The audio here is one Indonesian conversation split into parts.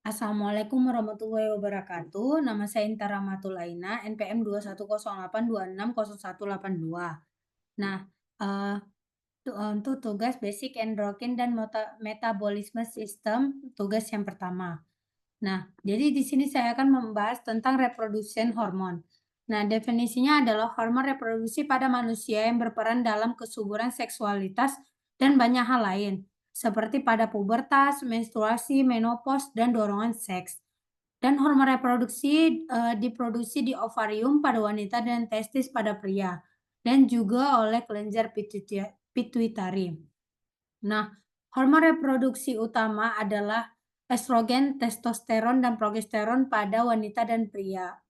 Assalamualaikum warahmatullahi wabarakatuh. Nama saya Inta Ramatulaina, NPM 21082600182. Nah, eee, untuk tugas Basic Endocrine dan Metabolisme System, tugas yang pertama. Nah, jadi di sini saya akan membahas tentang reproduction hormone. Nah, definisinya adalah hormon reproduksi pada manusia yang berperan dalam kesuburan seksualitas dan banyak hal lain, seperti pada pubertas, menstruasi, menopause, dan dorongan seks. Dan hormon reproduksi diproduksi di ovarium pada wanita dan testis pada pria, dan juga oleh kelenjar pituitari. Nah, hormon reproduksi utama adalah estrogen, testosteron, dan progesteron pada wanita dan pria.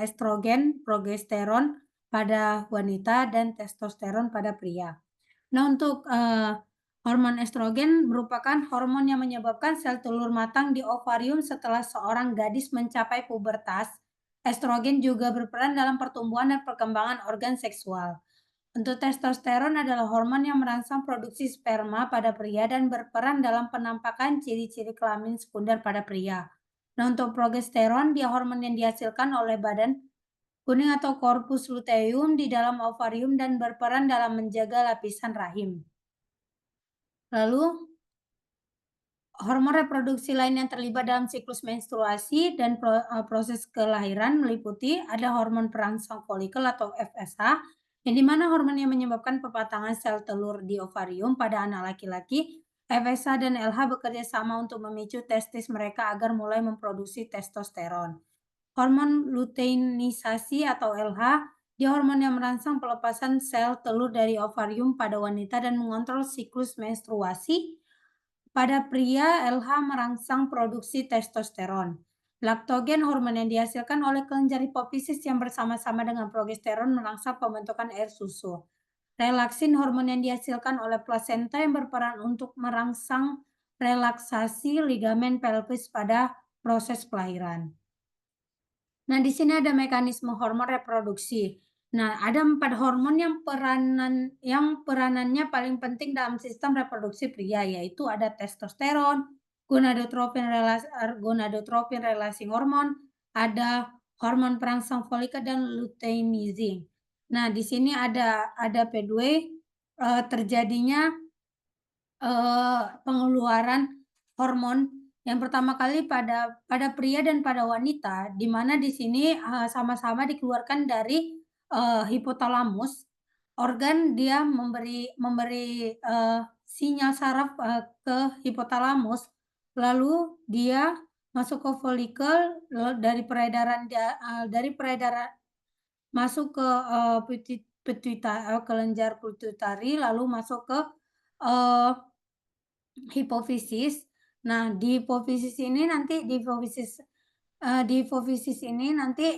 Estrogen, progesteron pada wanita, dan testosteron pada pria. Nah, untuk hormon estrogen merupakan hormon yang menyebabkan sel telur matang di ovarium setelah seorang gadis mencapai pubertas. Estrogen juga berperan dalam pertumbuhan dan perkembangan organ seksual. Untuk testosteron adalah hormon yang merangsang produksi sperma pada pria dan berperan dalam penampakan ciri-ciri kelamin sekunder pada pria. Nah, untuk progesteron, dia hormon yang dihasilkan oleh badan kuning atau korpus luteum di dalam ovarium dan berperan dalam menjaga lapisan rahim. Lalu, hormon reproduksi lain yang terlibat dalam siklus menstruasi dan proses kelahiran meliputi ada hormon perangsang folikel atau FSH, yang dimana hormon yang menyebabkan pepatangan sel telur di ovarium pada anak laki-laki. FSH dan LH bekerja sama untuk memicu testis mereka agar mulai memproduksi testosteron. Hormon luteinisasi atau LH, dia hormon yang merangsang pelepasan sel telur dari ovarium pada wanita dan mengontrol siklus menstruasi. Pada pria, LH merangsang produksi testosteron. Laktogen, hormon yang dihasilkan oleh kelenjar hipofisis yang bersama-sama dengan progesteron merangsang pembentukan air susu. Relaksin, hormon yang dihasilkan oleh plasenta yang berperan untuk merangsang relaksasi ligamen pelvis pada proses kelahiran. Nah, di sini ada mekanisme hormon reproduksi. Nah, ada 4 hormon yang peranannya paling penting dalam sistem reproduksi pria, yaitu ada testosteron, gonadotropin releasing hormone, ada hormon perangsang folikel dan luteinizing. Nah, di sini ada pathway terjadinya pengeluaran hormon yang pertama kali pada pria dan pada wanita, di mana di sini, sama-sama dikeluarkan dari, hipotalamus. Organ dia memberi, sinyal saraf, ke hipotalamus, lalu dia masuk ke folikel, dari peredaran masuk ke, kelenjar pituitari, lalu masuk ke, eee hipofisis. Nah, di hipofisis ini nanti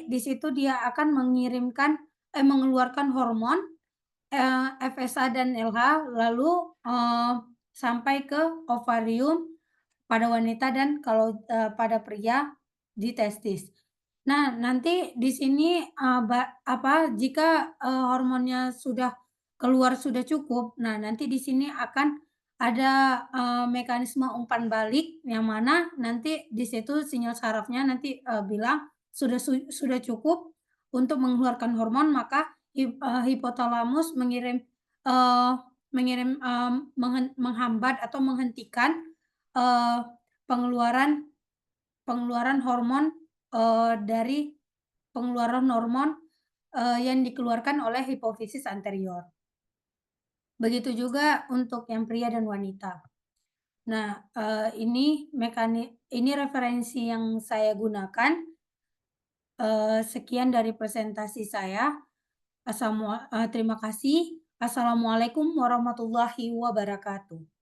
di situ dia akan mengeluarkan hormon, FSH dan LH lalu, sampai ke ovarium pada wanita dan kalau, pada pria di testis. Nah, nanti di sini, jika, hormonnya sudah keluar sudah cukup, nah nanti di sini akan ada, mekanisme umpan balik yang mana nanti di situ sinyal sarafnya nanti, bilang sudah cukup untuk mengeluarkan hormon, maka hipotalamus eee, menghambat atau menghentikan, eee, pengeluaran pengeluaran hormon, dari pengeluaran hormon, yang dikeluarkan oleh hipofisis anterior. Begitu juga untuk yang pria dan wanita. Nah, ini referensi yang saya gunakan, sekian dari presentasi saya. Terima kasih. Assalamualaikum warahmatullahi wabarakatuh.